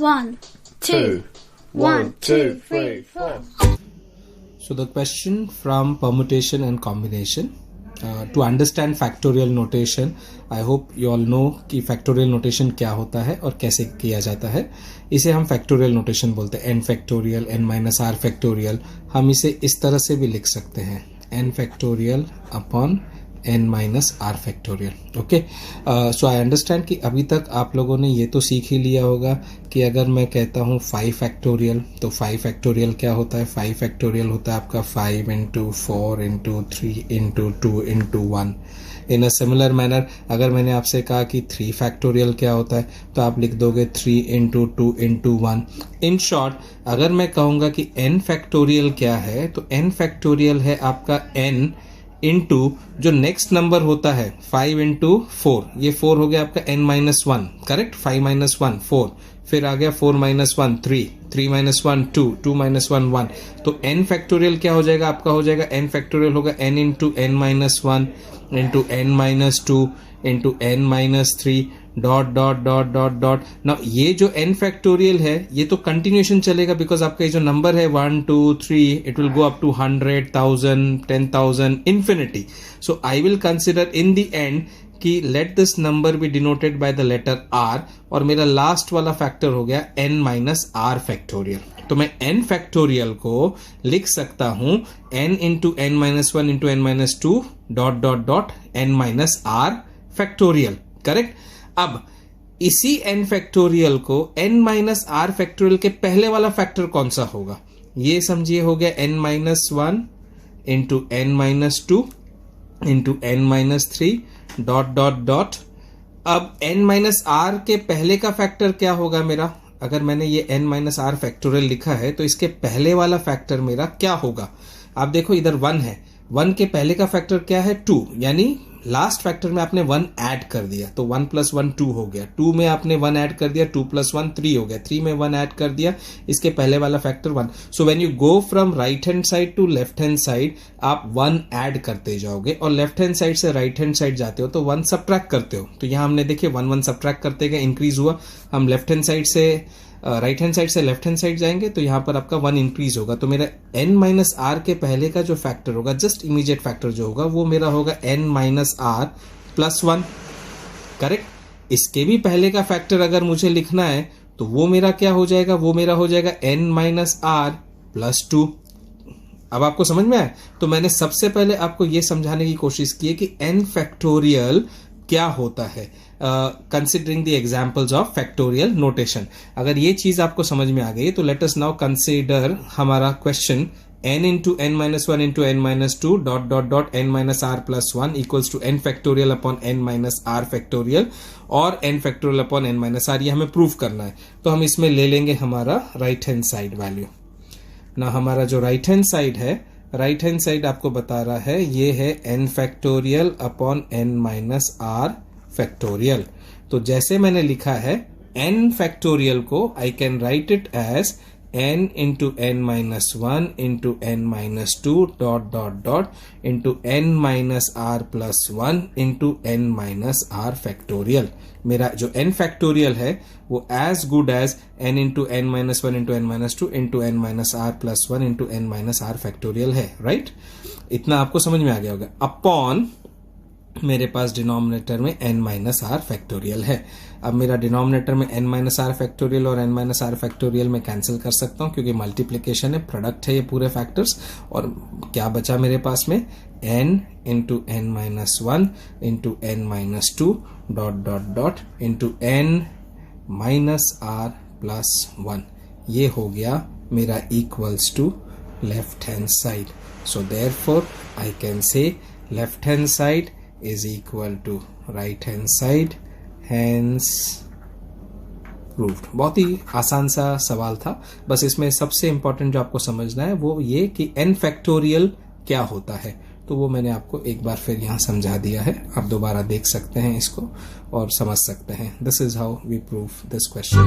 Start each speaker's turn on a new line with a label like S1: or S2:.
S1: 1, 2, 1, 2, 3, 4.
S2: So the question from permutation and combination. To understand factorial notation, I hope you all know कि factorial notation क्या होता है और कैसे किया जाता है. इसे हम factorial notation बोलते हैं. n factorial, n minus r factorial. हम इसे इस तरह से भी लिख सकते हैं. n factorial upon n minus r factorial. Okay, so I understand कि अभी तक आप लोगों ने ये तो सीख ही लिया होगा कि अगर मैं कहता हूँ 5 फैक्टोरियल तो 5 फैक्टोरियल क्या होता है. 5 फैक्टोरियल होता है आपका 5 into 4 into 3 into 2 into 1. In a similar manner अगर मैंने आपसे कहा कि 3 फैक्टोरियल क्या होता है तो आप लिख दोगे 3 into 2 into 1. इन शॉर्ट अगर मैं कहूँगा कि n फैक्टोरियल क्या है तो n फैक्टोरियल है आपका n इंटू जो नेक्स्ट नंबर होता है 5 into 4. ये 4 हो गया आपका n minus 1. करेक्ट. 5 minus 1 4. फिर आ गया 4 minus 1 3. 3 minus 1 2. 2 minus 1 1. तो n फैक्टोरियल क्या हो जाएगा आपका, हो जाएगा n फैक्टोरियल होगा n into n minus 1 into n minus 2 into n minus 3 dot dot dot dot dot. ना ये जो n फैक्टोरियल है ये तो कंटिन्यूएशन चलेगा बिकॉज आपका ये जो नंबर है 1 2 3 it will go up to 100,000 10,000 infinity. So I will consider in the end कि let this number be denoted by the letter r और मेरा लास्ट वाला फैक्टर हो गया n माइनस r फैक्टोरियल. तो मैं n फैक्टोरियल को लिख सकता हूं n into n minus 1 into n minus 2 dot dot dot n minus r factorial. Correct. अब इसी n फैक्टोरियल को n माइनस r फैक्टोरियल के पहले वाला फैक्टर कौन सा होगा, ये समझिए हो गया n minus 1 into n minus 2 into n minus 3 dot dot dot. अब n माइनस r के पहले का फैक्टर क्या होगा मेरा, अगर मैंने ये n माइनस r फैक्टोरियल लिखा है तो इसके पहले वाला फैक्टर मेरा क्या होगा. आप देखो इधर 1 है, 1 के पहले का फैक्टर क्या है 2, यानी लास्ट फैक्टर में आपने 1 ऐड कर दिया तो 1 प्लस 1 2 हो गया. 2 में आपने 1 ऐड कर दिया, 2 प्लस 1 3 हो गया. 3 में 1 ऐड कर दिया, इसके पहले वाला factor 1. So when you go from right hand side to left hand side आप 1 ऐड करते जाओगे और लेफ्ट हैंड साइड से राइट हैंड साइड जाते हो तो 1 सब्ट्रैक्ट करते हो. तो यहां हमने देखिए 1 1 सब्ट्रैक्ट करते गए, इंक्रीज हुआ. हम लेफ्ट हैंड साइड से राइट हैंड साइड से लेफ्ट हैंड साइड जाएंगे तो यहां पर आपका 1 इंक्रीज होगा. तो मेरा n माइनस आर के पहले का जो फैक्टर होगा, जस्ट इमीडिएट फैक्टर जो होगा वो मेरा होगा n minus r plus 1. Correct. इसके भी पहले का फैक्टर अगर मुझे लिखना है तो वो मेरा क्या हो जाएगा, वो मेरा हो जाएगा n माइनस आर प्लस 2. अब आपको समझ में आया. तो मैंने सबसे पहले आपको ये समझाने की कोशिश की है कि n फैक्टोरियल क्या होता है, considering the examples of factorial notation. अगर ये चीज आपको समझ में आ गई तो लेट अस नाउ कंसीडर हमारा question n into n minus 1 into n minus 2 dot dot dot n minus r plus 1 equals to n factorial upon n minus r factorial और n factorial upon n minus r. ये हमें prove करना है तो हम इसमें ले लेंगे हमारा राइट हैंड साइड वैल्यू. ना हमारा जो राइट हैंड साइड है, राइट हैंड साइड आपको बता रहा है ये है n factorial upon n minus r factorial. तो जैसे मैंने लिखा है n फैक्टोरियल को I can write it as n into n minus 1 into n minus 2 dot dot dot into n minus r plus 1 into n minus r factorial. मेरा जो n factorial है वो as good as n into n minus 1 into n minus 2 into n minus r plus 1 into n minus r factorial है. Right. इतना आपको समझ में आ गया होगा. अपॉन मेरे पास डिनोमिनेटर में n माइनस आर फैक्टोरियल है. अब मेरा डिनोमिनेटर में n माइनस आर फैक्टोरियल और n माइनस आर फैक्टोरियल में कैंसिल कर सकता हूं क्योंकि मल्टीप्लीकेशन है, प्रोडक्ट है ये पूरे फैक्टर्स. और क्या बचा मेरे पास में n into n minus 1 into n minus 2 dot dot dot into n minus r plus 1. ये हो गया मेरा equals to left hand side. So therefore I can say left hand side is equal to right hand side, hence proved. बहुत ही आसान सा सवाल था. बस इसमें सबसे इंपॉर्टेंट जो आपको समझना है वो ये कि n फैक्टोरियल क्या होता है. तो वो मैंने आपको एक बार फिर यहाँ समझा दिया है. आप दोबारा देख सकते हैं इसको और समझ सकते हैं. This is how we prove this question.